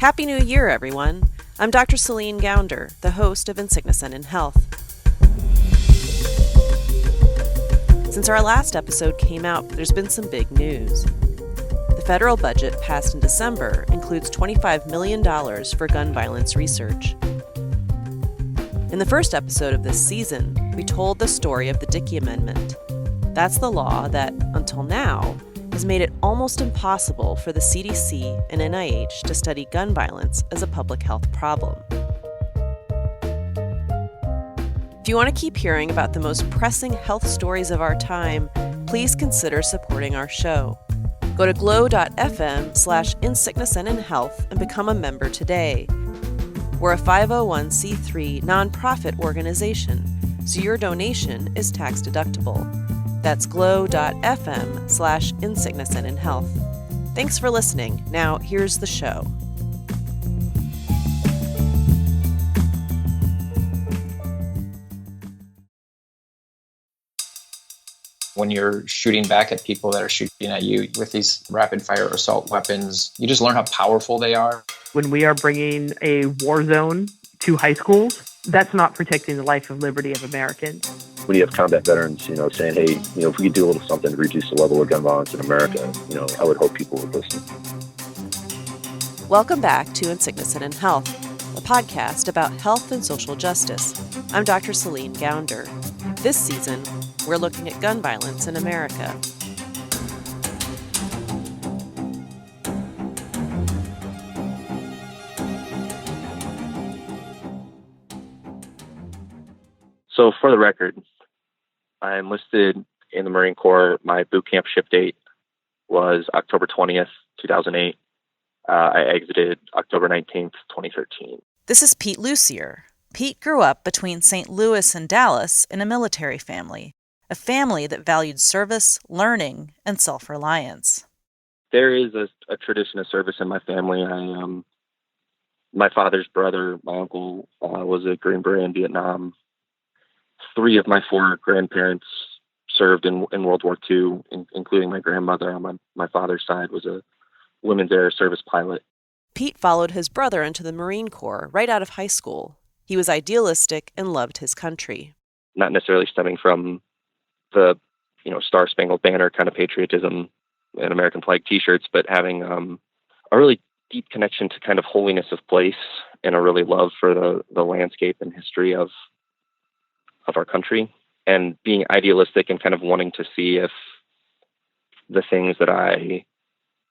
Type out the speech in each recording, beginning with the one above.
Happy New Year, everyone. I'm Dr. Céline Gounder, the host of In Sickness and in Health. Since our last episode came out, there's been some big news. The federal budget passed in December includes $25 million for gun violence research. In the first episode of this season, we told the story of the Dickey Amendment. That's the law that, until now, has made it almost impossible for the CDC and NIH to study gun violence as a public health problem. If you want to keep hearing about the most pressing health stories of our time, please consider supporting our show. Go to glow.fm/insicknessandinhealth and become a member today. We're a 501c3 nonprofit organization, so your donation is tax deductible. That's glow.fm/insicknessandinhealth. Thanks for listening. Now, here's the show. When you're shooting back at people that are shooting at you with these rapid-fire assault weapons, you just learn how powerful they are. When we are bringing a war zone to high schools, that's not protecting the life and liberty of Americans. When you have combat veterans, saying, hey, if we could do a little something to reduce the level of gun violence in America, I would hope people would listen. Welcome back to In Sickness and in Health, a podcast about health and social justice. I'm Dr. Céline Gounder. This season, we're looking at gun violence in America. So for the record, I enlisted in the Marine Corps. My boot camp ship date was October 20th, 2008. I exited October 19th, 2013. This is Pete Lucier. Pete grew up between St. Louis and Dallas in a military family, a family that valued service, learning, and self-reliance. There is a tradition of service in my family. My father's brother, my uncle, was a Green Beret in Vietnam. 3 of my 4 grandparents served in World War II, including my grandmother on my father's side was a Women's Air Service pilot. Pete followed his brother into the Marine Corps right out of high school. He was idealistic and loved his country. Not necessarily stemming from the, Star Spangled Banner kind of patriotism and American flag T-shirts, but having a really deep connection to kind of holiness of place and a really love for the landscape and history of our country, and being idealistic and kind of wanting to see if the things that I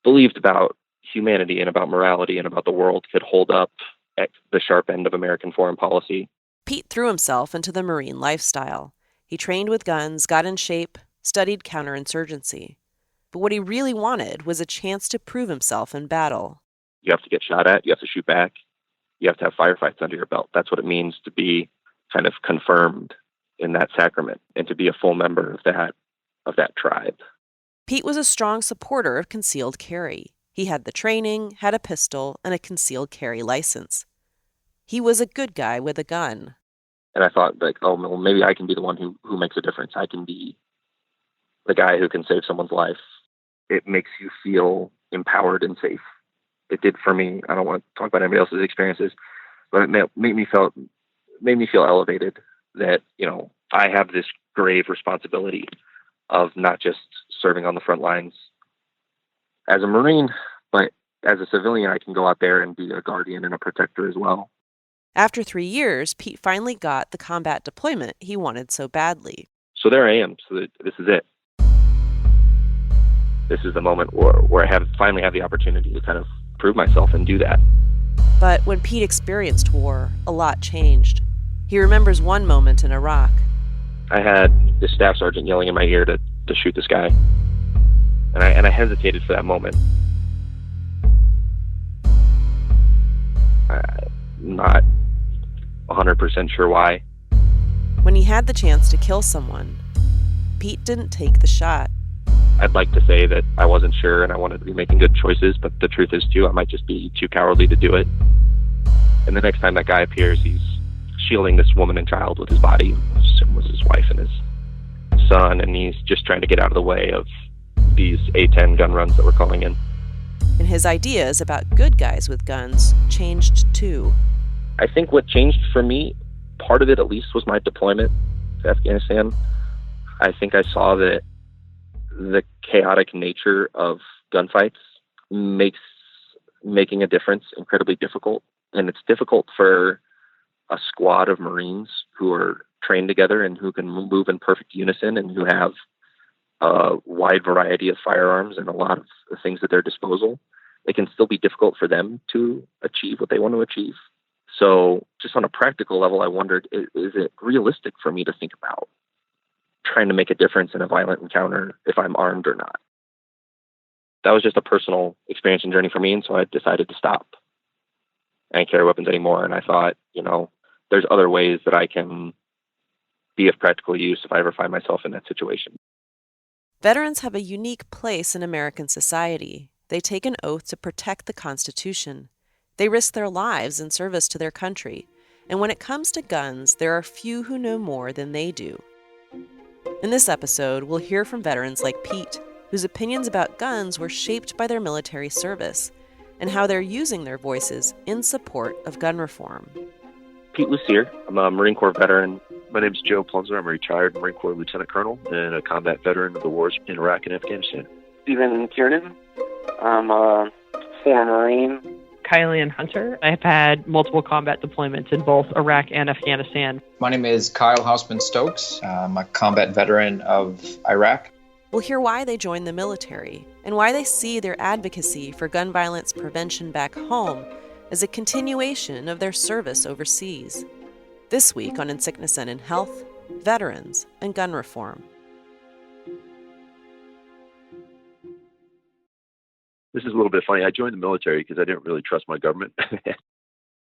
believed about humanity and about morality and about the world could hold up at the sharp end of American foreign policy. Pete threw himself into the Marine lifestyle. He trained with guns, got in shape, studied counterinsurgency. But what he really wanted was a chance to prove himself in battle. You have to get shot at, you have to shoot back, you have to have firefights under your belt. That's what it means to be kind of confirmed in that sacrament and to be a full member of that tribe. Pete was a strong supporter of concealed carry. He had the training, had a pistol, and a concealed carry license. He was a good guy with a gun. And I thought, well, maybe I can be the one who makes a difference. I can be the guy who can save someone's life. It makes you feel empowered and safe. It did for me. I don't want to talk about anybody else's experiences, but it made me feel elevated that, I have this grave responsibility of not just serving on the front lines as a Marine, but as a civilian, I can go out there and be a guardian and a protector as well. After 3 years, Pete finally got the combat deployment he wanted so badly. So there I am. So this is it. This is the moment where I finally have the opportunity to kind of prove myself and do that. But when Pete experienced war, a lot changed. He remembers one moment in Iraq. I had the staff sergeant yelling in my ear to shoot this guy. And I hesitated for that moment. Not 100% sure why. When he had the chance to kill someone, Pete didn't take the shot. I'd like to say that I wasn't sure and I wanted to be making good choices, but the truth is, too, I might just be too cowardly to do it. And the next time that guy appears, he's shielding this woman and child with his body. It was his wife and his son, and he's just trying to get out of the way of these A-10 gun runs that were calling in. And his ideas about good guys with guns changed too. I think what changed for me, part of it at least, was my deployment to Afghanistan. I think I saw that the chaotic nature of gunfights makes making a difference incredibly difficult. And it's difficult for a squad of Marines who are trained together and who can move in perfect unison and who have a wide variety of firearms and a lot of things at their disposal. It can still be difficult for them to achieve what they want to achieve. So just on a practical level, I wondered, is it realistic for me to think about trying to make a difference in a violent encounter if I'm armed or not? That was just a personal experience and journey for me, and so I decided to stop and carry weapons anymore. And I thought, there's other ways that I can be of practical use if I ever find myself in that situation. Veterans have a unique place in American society. They take an oath to protect the Constitution. They risk their lives in service to their country. And when it comes to guns, there are few who know more than they do. In this episode, we'll hear from veterans like Pete, whose opinions about guns were shaped by their military service, and how they're using their voices in support of gun reform. Pete Lucier. I'm a Marine Corps veteran. My name is Joe Plenzler. I'm a retired Marine Corps Lieutenant Colonel and a combat veteran of the wars in Iraq and Afghanistan. Kiernan. I'm a former Marine. Kyleanne Hunter. I have had multiple combat deployments in both Iraq and Afghanistan. My name is Kyle Hausman-Stokes. I'm a combat veteran of Iraq. We'll hear why they joined the military and why they see their advocacy for gun violence prevention back home as a continuation of their service overseas. This week on In Sickness and in Health, veterans and gun reform. This is a little bit funny. I joined the military because I didn't really trust my government.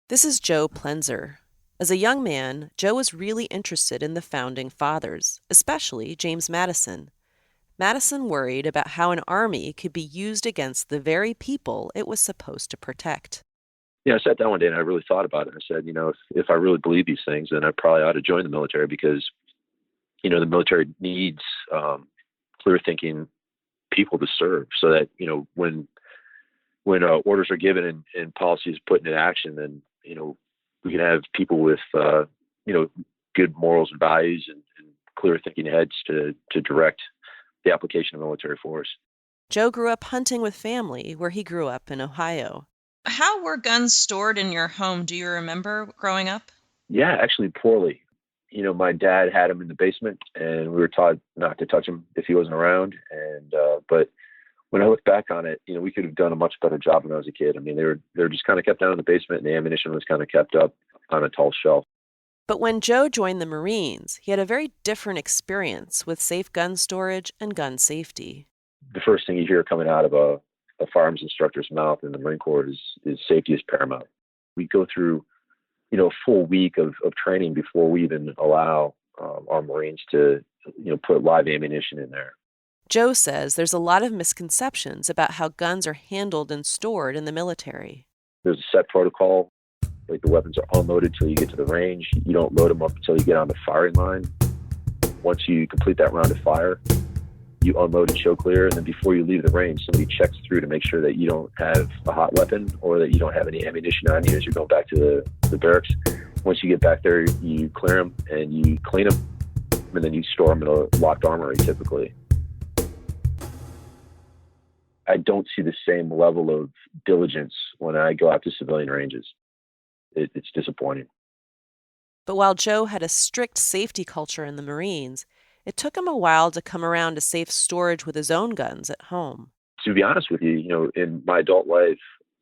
This is Joe Plenzler. As a young man, Joe was really interested in the founding fathers, especially James Madison. Madison worried about how an army could be used against the very people it was supposed to protect. I sat down one day and I really thought about it. I said, if I really believe these things, then I probably ought to join the military because, the military needs clear-thinking people to serve so that, when orders are given and policy is put into action, then, we can have people with, good morals and values and clear-thinking heads to direct the application of military force. Joe grew up hunting with family where he grew up in Ohio. How were guns stored in your home? Do you remember growing up? Yeah, actually poorly. My dad had them in the basement, and we were taught not to touch them if he wasn't around. And but when I look back on it, we could have done a much better job when I was a kid. I mean, they were just kind of kept down in the basement, and the ammunition was kind of kept up on a tall shelf. But when Joe joined the Marines, he had a very different experience with safe gun storage and gun safety. The first thing you hear coming out of a firearms instructor's mouth in the Marine Corps is safety is paramount. We go through, a full week of training before we even allow our Marines to, put live ammunition in there. Joe says there's a lot of misconceptions about how guns are handled and stored in the military. There's a set protocol. Like the weapons are unloaded till you get to the range. You don't load them up until you get on the firing line. Once you complete that round of fire, you unload and show clear, and then before you leave the range, somebody checks through to make sure that you don't have a hot weapon or that you don't have any ammunition on you as you're going back to the barracks. Once you get back there, you clear them and you clean them, and then you store them in a locked armory typically. I don't see the same level of diligence when I go out to civilian ranges. It's disappointing. But while Joe had a strict safety culture in the Marines, it took him a while to come around to safe storage with his own guns at home. To be honest with you, in my adult life,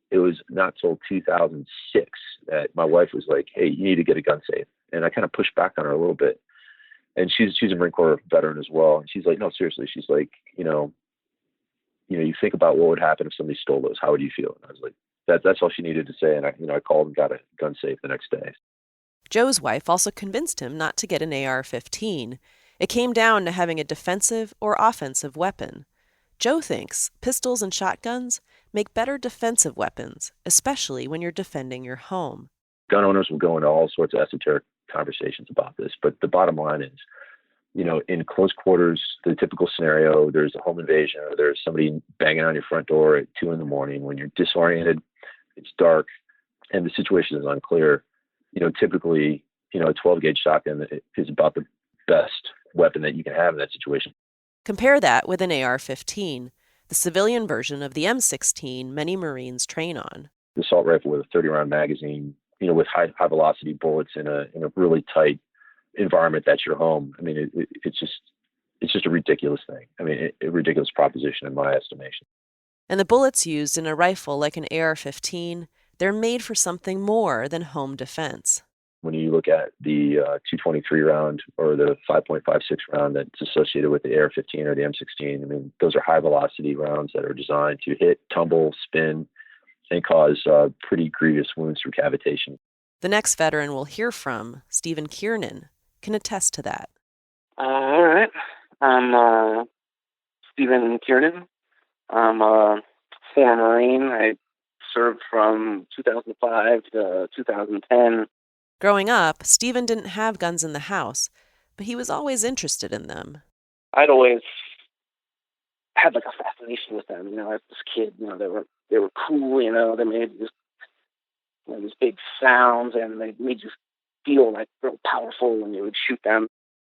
it was not till 2006 that my wife was like, hey, you need to get a gun safe. And I kind of pushed back on her a little bit. And she's a Marine Corps veteran as well. And she's like, no, seriously. She's like, you think about what would happen if somebody stole those. How would you feel? And I was like, that's all she needed to say. And I called and got a gun safe the next day. Joe's wife also convinced him not to get an AR-15. It came down to having a defensive or offensive weapon. Joe thinks pistols and shotguns make better defensive weapons, especially when you're defending your home. Gun owners will go into all sorts of esoteric conversations about this, but the bottom line is in close quarters, the typical scenario, there's a home invasion or there's somebody banging on your front door at 2 a.m. when you're disoriented, it's dark, and the situation is unclear. Typically, a 12-gauge shotgun is about the best weapon that you can have in that situation. Compare that with an AR-15, the civilian version of the M16 many Marines train on. The assault rifle with a 30-round magazine, with high velocity bullets in a really tight environment that's your home. I mean, it's just a ridiculous thing. I mean, a ridiculous proposition in my estimation. And the bullets used in a rifle like an AR-15, they're made for something more than home defense. When you look at the .223 round or the 5.56 round that's associated with the AR-15 or the M16, I mean, those are high velocity rounds that are designed to hit, tumble, spin, and cause pretty grievous wounds through cavitation. The next veteran we'll hear from, Stephen Kiernan, can attest to that. All right. I'm Stephen Kiernan. I'm a former Marine. I served from 2005 to 2010. Growing up, Stephen didn't have guns in the house, but he was always interested in them. I'd always had like a fascination with them. As this kid, they were cool. They made these big sounds, and they made you feel like real powerful when you would shoot them.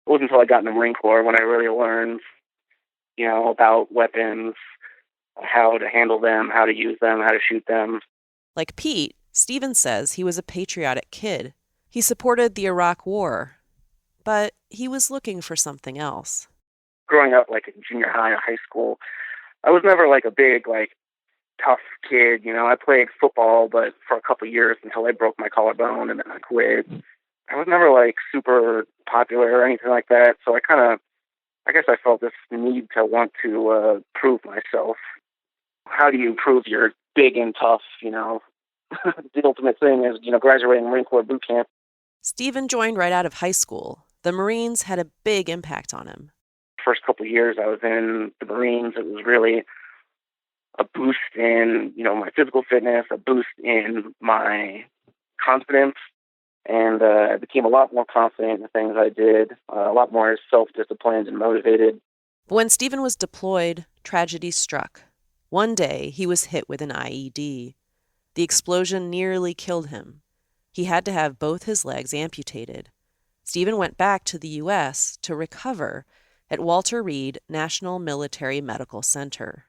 It wasn't until I got in the Marine Corps when I really learned, about weapons, how to handle them, how to use them, how to shoot them. Like Pete, Stephen says he was a patriotic kid. He supported the Iraq War, but he was looking for something else. Growing up, like in junior high or high school, I was never like a big, tough kid. I played football, but for a couple of years until I broke my collarbone and then I quit. I was never super popular or anything like that. So I guess I felt this need to want to prove myself. How do you prove you're big and tough? The ultimate thing is, graduating Marine Corps boot camp. Stephen joined right out of high school. The Marines had a big impact on him. First couple of years I was in the Marines, it was really a boost in, my physical fitness, a boost in my confidence, and I became a lot more confident in the things I did, a lot more self-disciplined and motivated. But when Stephen was deployed, tragedy struck. One day, he was hit with an IED. The explosion nearly killed him. He had to have both his legs amputated. Stephen went back to the U.S. to recover at Walter Reed National Military Medical Center.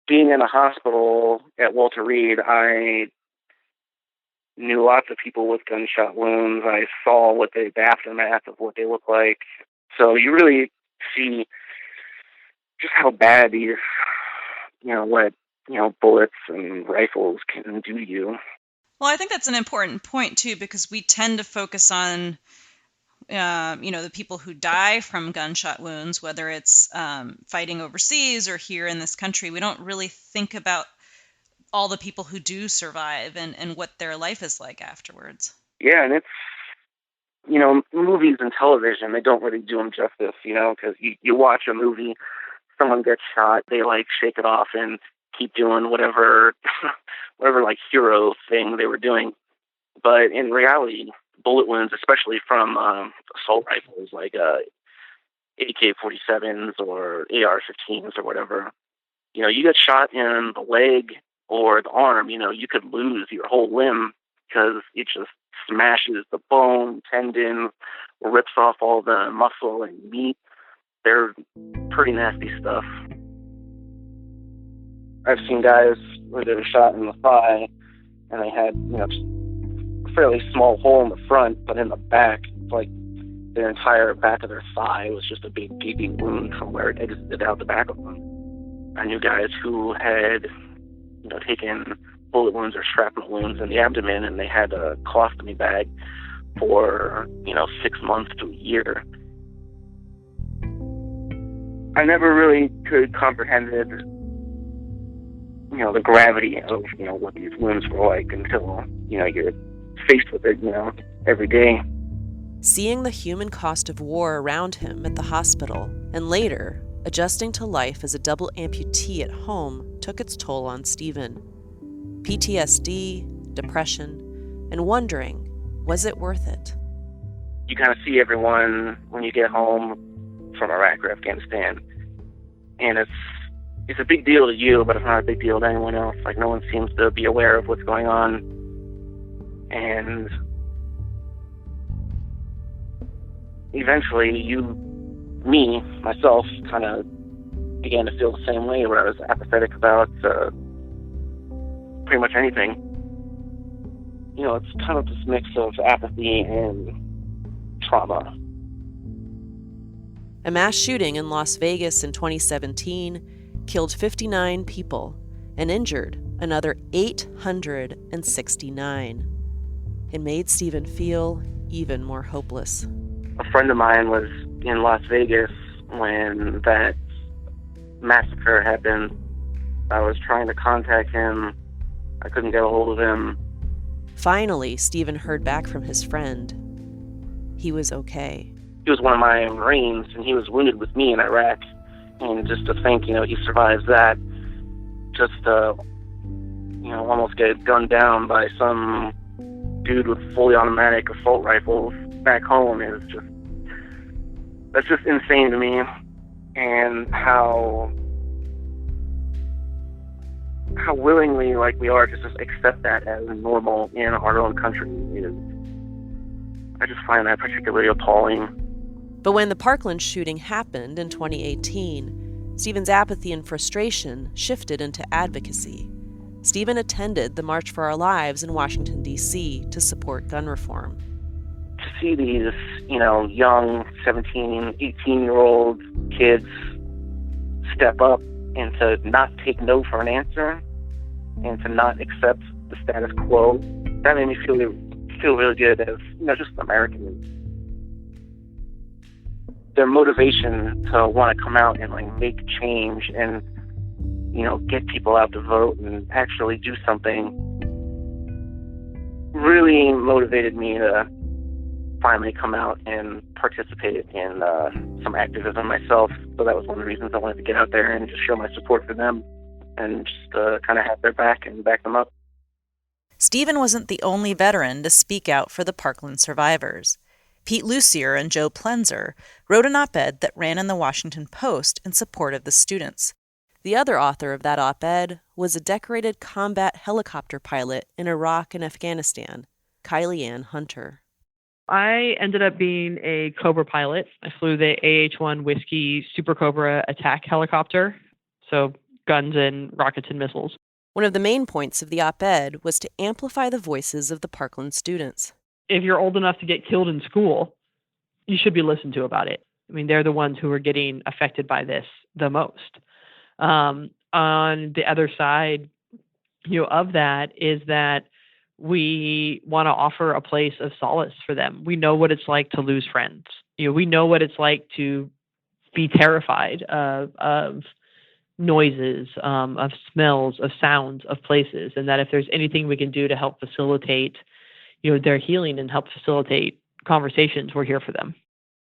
Being in a hospital at Walter Reed, I knew lots of people with gunshot wounds. I saw the aftermath of what they look like. So you really see just how bad these, bullets and rifles can do to you. Well, I think that's an important point, too, because we tend to focus on, the people who die from gunshot wounds, whether it's fighting overseas or here in this country. We don't really think about all the people who do survive and what their life is like afterwards. Yeah, and it's, movies and television, they don't really do them justice, because you watch a movie, someone gets shot, they shake it off and keep doing whatever hero thing they were doing. But in reality, bullet wounds, especially from assault rifles like AK-47s or AR-15s or whatever, you get shot in the leg or the arm, you could lose your whole limb because it just smashes the bone, tendon, rips off all the muscle and meat. They're pretty nasty stuff. I've seen guys where they were shot in the thigh and they had, a fairly small hole in the front, but in the back, their entire back of their thigh was just a big gaping wound from where it exited out the back of them. I knew guys who had, taken bullet wounds or shrapnel wounds in the abdomen, and they had a colostomy bag for, 6 months to a year. I never really could comprehend the gravity of, what these wounds were like until, you're faced with it, every day. Seeing the human cost of war around him at the hospital, and later, adjusting to life as a double amputee at home took its toll on Stephen. PTSD, depression, and wondering, was it worth it? You kind of see everyone when you get home from Iraq or Afghanistan. And it's a big deal to you, but it's not a big deal to anyone else. Like, no one seems to be aware of what's going on. And eventually myself, kind of began to feel the same way, where I was apathetic about pretty much anything. You know, it's kind of this mix of apathy and trauma. A mass shooting in Las Vegas in 2017 killed 59 people and injured another 869. It made Stephen feel even more hopeless. A friend of mine was in Las Vegas when that massacre happened. I was trying to contact him. I couldn't get a hold of him. Finally, Stephen heard back from his friend. He was okay. He was one of my Marines, and he was wounded with me in Iraq. And just to think, he survives that, just to, almost get gunned down by some dude with fully automatic assault rifles back home that's just insane to me. And how willingly, we are to just accept that as normal in our own country I just find that particularly appalling. But when the Parkland shooting happened in 2018, Stephen's apathy and frustration shifted into advocacy. Stephen attended the March for Our Lives in Washington, D.C. to support gun reform. To see these, young 17, 18-year-old kids step up and to not take no for an answer and to not accept the status quo, that made me feel really good as, just an American. Their motivation to want to come out and make change and get people out to vote and actually do something really motivated me to finally come out and participate in some activism myself. So that was one of the reasons I wanted to get out there and just show my support for them and just kind of have their back and back them up. Stephen wasn't the only veteran to speak out for the Parkland survivors. Pete Lucier and Joe Plenzler wrote an op-ed that ran in the Washington Post in support of the students. The other author of that op-ed was a decorated combat helicopter pilot in Iraq and Afghanistan, Kyleanne Hunter. I ended up being a Cobra pilot. I flew the AH-1 Whiskey Super Cobra attack helicopter, so guns and rockets and missiles. One of the main points of the op-ed was to amplify the voices of the Parkland students. If you're old enough to get killed in school, you should be listened to about it. I mean, they're the ones who are getting affected by this the most. On the other side, of that is that we want to offer a place of solace for them. We know what it's like to lose friends. We know what it's like to be terrified of noises, of smells, of sounds, of places, and that if there's anything we can do to help facilitate their healing and help facilitate conversations, we're here for them.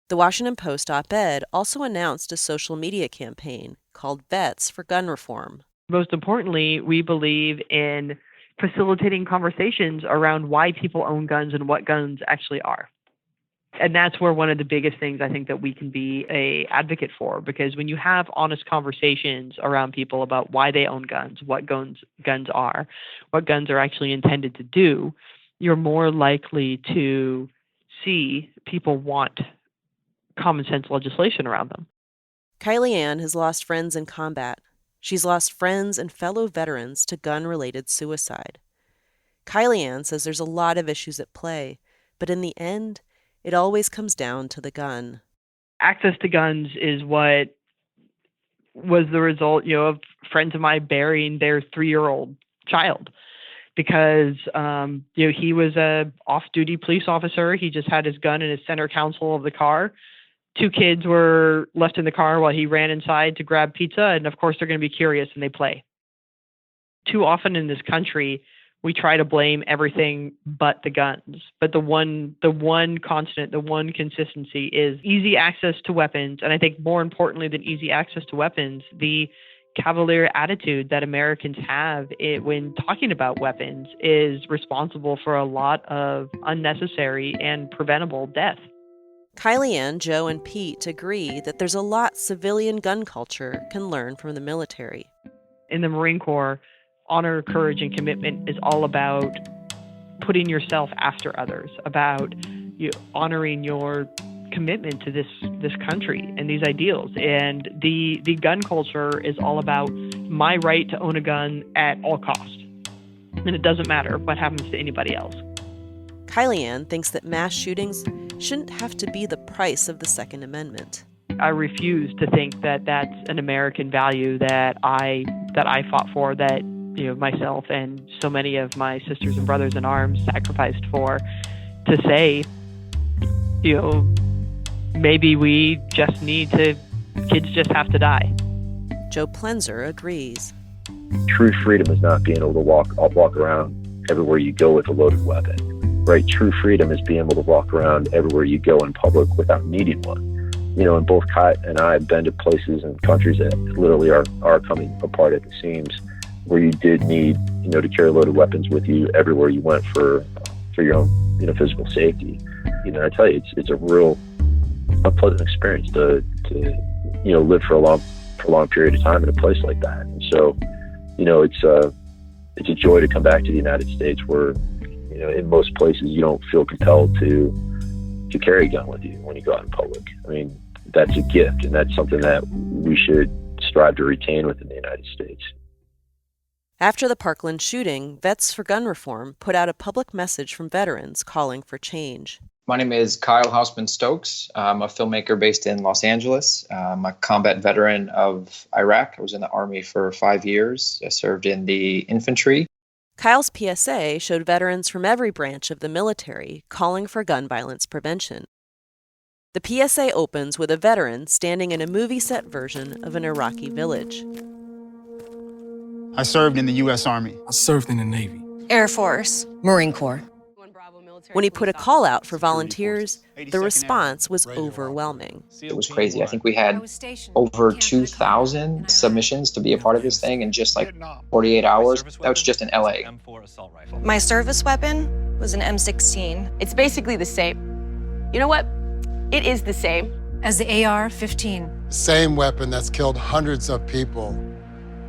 The Washington Post op-ed also announced a social media campaign called Vets for Gun Reform. Most importantly, we believe in facilitating conversations around why people own guns and what guns actually are. And that's where one of the biggest things I think that we can be an advocate for, because when you have honest conversations around people about why they own guns, what guns are, what guns are actually intended to do, you're more likely to see people want common sense legislation around them. Kyleanne has lost friends in combat. She's lost friends and fellow veterans to gun-related suicide. Kyleanne says there's a lot of issues at play, but in the end, it always comes down to the gun. Access to guns is what was the result, of friends of mine burying their 3-year-old child. Because, he was a off-duty police officer. He just had his gun in his center console of the car. 2 kids were left in the car while he ran inside to grab pizza. And of course, they're going to be curious and they play. Too often in this country, we try to blame everything but the guns. But the one constant, the one consistency is easy access to weapons. And I think more importantly than easy access to weapons, the cavalier attitude that Americans have when talking about weapons is responsible for a lot of unnecessary and preventable death. Kyleanne, Joe, and Pete agree that there's a lot civilian gun culture can learn from the military. In the Marine Corps, honor, courage, and commitment is all about putting yourself after others, about honoring your commitment to this country and these ideals. And the gun culture is all about my right to own a gun at all costs. And it doesn't matter what happens to anybody else. Kyleanne thinks that mass shootings shouldn't have to be the price of the Second Amendment. I refuse to think that that's an American value that I fought for, that myself and so many of my sisters and brothers in arms sacrificed for, to say, maybe we just kids just have to die. Joe Plenzler agrees. True freedom is not being able to walk around everywhere you go with a loaded weapon, right? True freedom is being able to walk around everywhere you go in public without needing one. And both Kyle and I have been to places and countries that literally are coming apart at the seams, where you did need, to carry loaded weapons with you everywhere you went for your own, physical safety. I tell you, it's a real unpleasant experience to live for a long period of time in a place like that. And so, it's a joy to come back to the United States, where, in most places you don't feel compelled to carry a gun with you when you go out in public. I mean, that's a gift, and that's something that we should strive to retain within the United States. After the Parkland shooting, Vets for Gun Reform put out a public message from veterans calling for change. My name is Kyle Hausman Stokes. I'm a filmmaker based in Los Angeles. I'm a combat veteran of Iraq. I was in the Army for 5 years. I served in the infantry. Kyle's PSA showed veterans from every branch of the military calling for gun violence prevention. The PSA opens with a veteran standing in a movie set version of an Iraqi village. I served in the U.S. Army. I served in the Navy, Air Force, Marine Corps. When he put a call out for volunteers, the response was overwhelming. It was crazy. I think we had over 2,000 submissions to be a part of this thing in just 48 hours. That was just in LA. My service weapon was an M16. It's basically the same. You know what? It is the same as the AR-15. Same weapon that's killed hundreds of people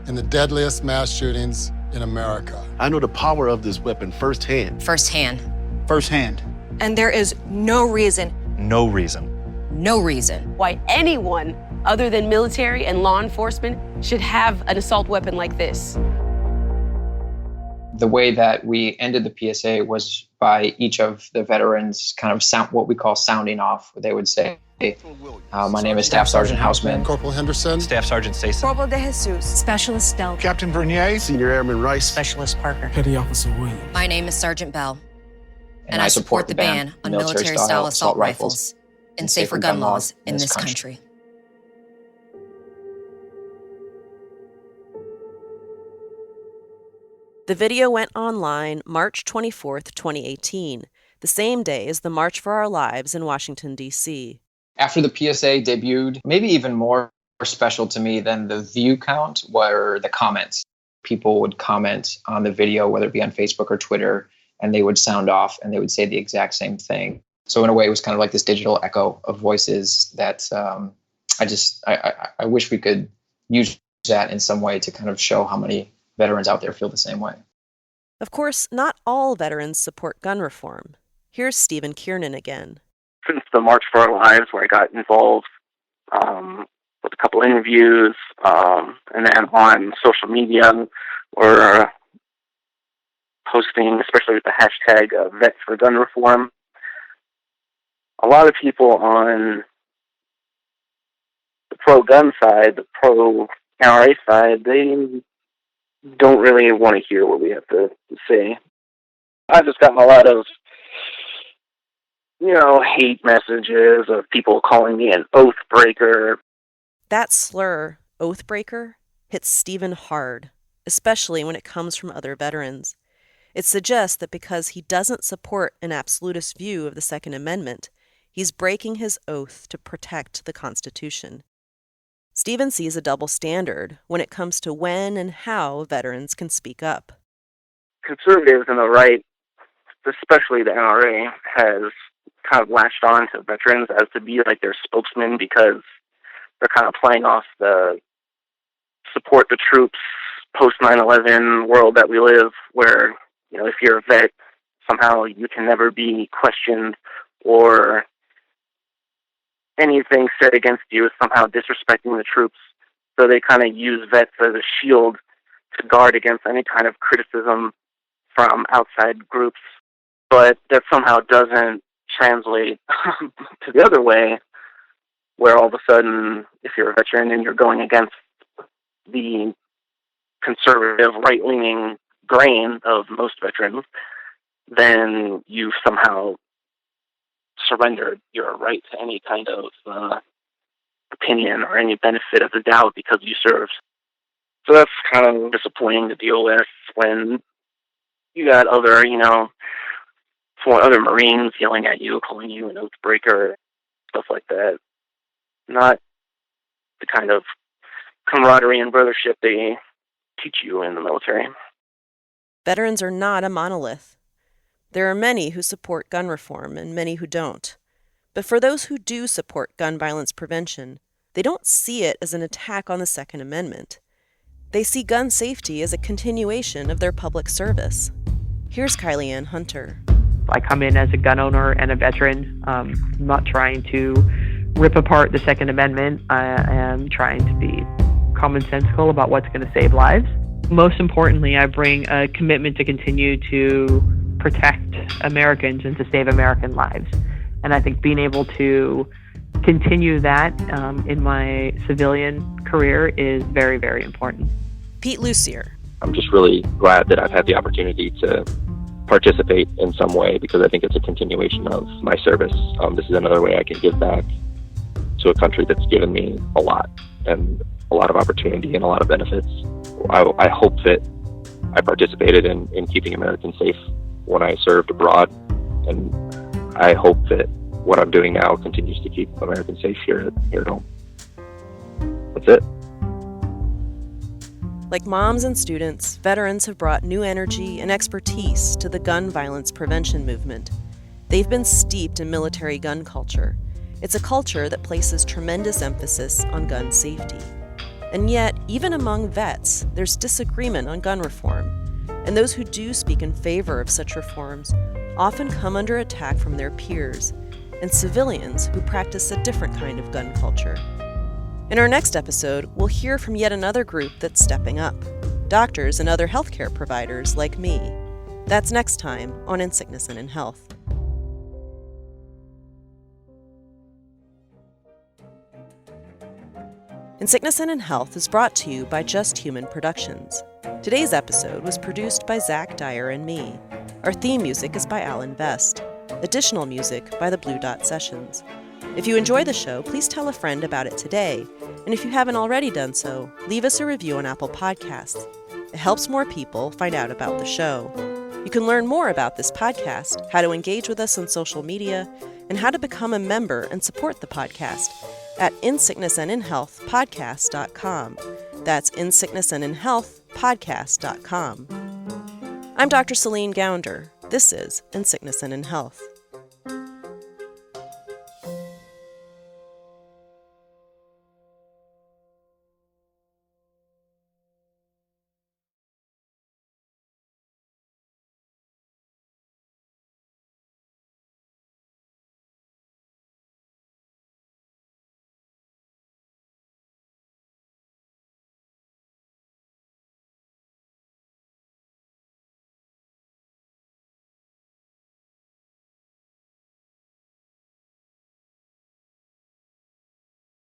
in the deadliest mass shootings in America. I know the power of this weapon firsthand. Firsthand. And there is no reason why anyone other than military and law enforcement should have an assault weapon like this. The way that we ended the PSA was by each of the veterans kind of what we call sounding off. They would say, my name is Staff Sergeant Hausman. Corporal Henderson. Staff Sergeant Stacy. Corporal De Jesus. Specialist Delk. Captain Bernier. Senior Airman Rice. Specialist Parker. Petty Officer Williams. My name is Sergeant Bell. And I support the ban on military-style assault rifles and safer gun laws in this country. The video went online March 24th, 2018, the same day as the March for Our Lives in Washington, D.C. After the PSA debuted, maybe even more special to me than the view count were the comments. People would comment on the video, whether it be on Facebook or Twitter, and they would sound off and they would say the exact same thing. So in a way, it was kind of like this digital echo of voices that I wish we could use that in some way to kind of show how many veterans out there feel the same way. Of course, not all veterans support gun reform. Here's Stephen Kiernan again. Since the March for Our Lives, where I got involved with a couple interviews, and then on social media, or posting, especially with the hashtag Vets for Gun Reform. A lot of people on the pro-gun side, the pro-NRA side, they don't really want to hear what we have to say. I've just gotten a lot of, hate messages of people calling me an oath breaker. That slur, oath breaker, hits Stephen hard, especially when it comes from other veterans. It suggests that because he doesn't support an absolutist view of the Second Amendment, he's breaking his oath to protect the Constitution. Stephen sees a double standard when it comes to when and how veterans can speak up. Conservatives and the right, especially the NRA, has kind of latched on to veterans as to be like their spokesman, because they're kind of playing off the support the troops post 9/11 world that we live, where, you know, if you're a vet, somehow you can never be questioned, or anything said against you is somehow disrespecting the troops. So they kind of use vets as a shield to guard against any kind of criticism from outside groups. But that somehow doesn't translate to the other way, where all of a sudden, if you're a veteran and you're going against the conservative, right-leaning grain of most veterans, then you somehow surrendered your right to any kind of opinion or any benefit of the doubt because you served. So that's kind of disappointing to deal with when you got other, you know, other Marines yelling at you, calling you an oath breaker, stuff like that. Not the kind of camaraderie and brothership they teach you in the military. Veterans are not a monolith. There are many who support gun reform and many who don't. But for those who do support gun violence prevention, they don't see it as an attack on the Second Amendment. They see gun safety as a continuation of their public service. Here's Kyleanne Hunter. I come in as a gun owner and a veteran. I'm not trying to rip apart the Second Amendment. I am trying to be commonsensical about what's going to save lives. Most importantly, I bring a commitment to continue to protect Americans and to save American lives. And I think being able to continue that in my civilian career is very, very important. Pete Lucier. I'm just really glad that I've had the opportunity to participate in some way, because I think it's a continuation of my service. This is another way I can give back to a country that's given me a lot, and a lot of opportunity and a lot of benefits. I hope that I participated in keeping Americans safe when I served abroad, and I hope that what I'm doing now continues to keep Americans safe here at home. That's it. Like moms and students, veterans have brought new energy and expertise to the gun violence prevention movement. They've been steeped in military gun culture. It's a culture that places tremendous emphasis on gun safety. And yet, even among vets, there's disagreement on gun reform. And those who do speak in favor of such reforms often come under attack from their peers and civilians who practice a different kind of gun culture. In our next episode, we'll hear from yet another group that's stepping up, doctors and other healthcare providers like me. That's next time on In Sickness and in Health. In Sickness and in Health is brought to you by Just Human Productions. Today's episode was produced by Zach Dyer and me. Our theme music is by Alan Best. Additional music by the Blue Dot Sessions. If you enjoy the show, please tell a friend about it today. And if you haven't already done so, leave us a review on Apple Podcasts. It helps more people find out about the show. You can learn more about this podcast, how to engage with us on social media, and how to become a member and support the podcast at insicknessandinhealthpodcast.com. That's insicknessandinhealthpodcast.com. I'm Dr. Céline Gounder. This is In Sickness and in Health.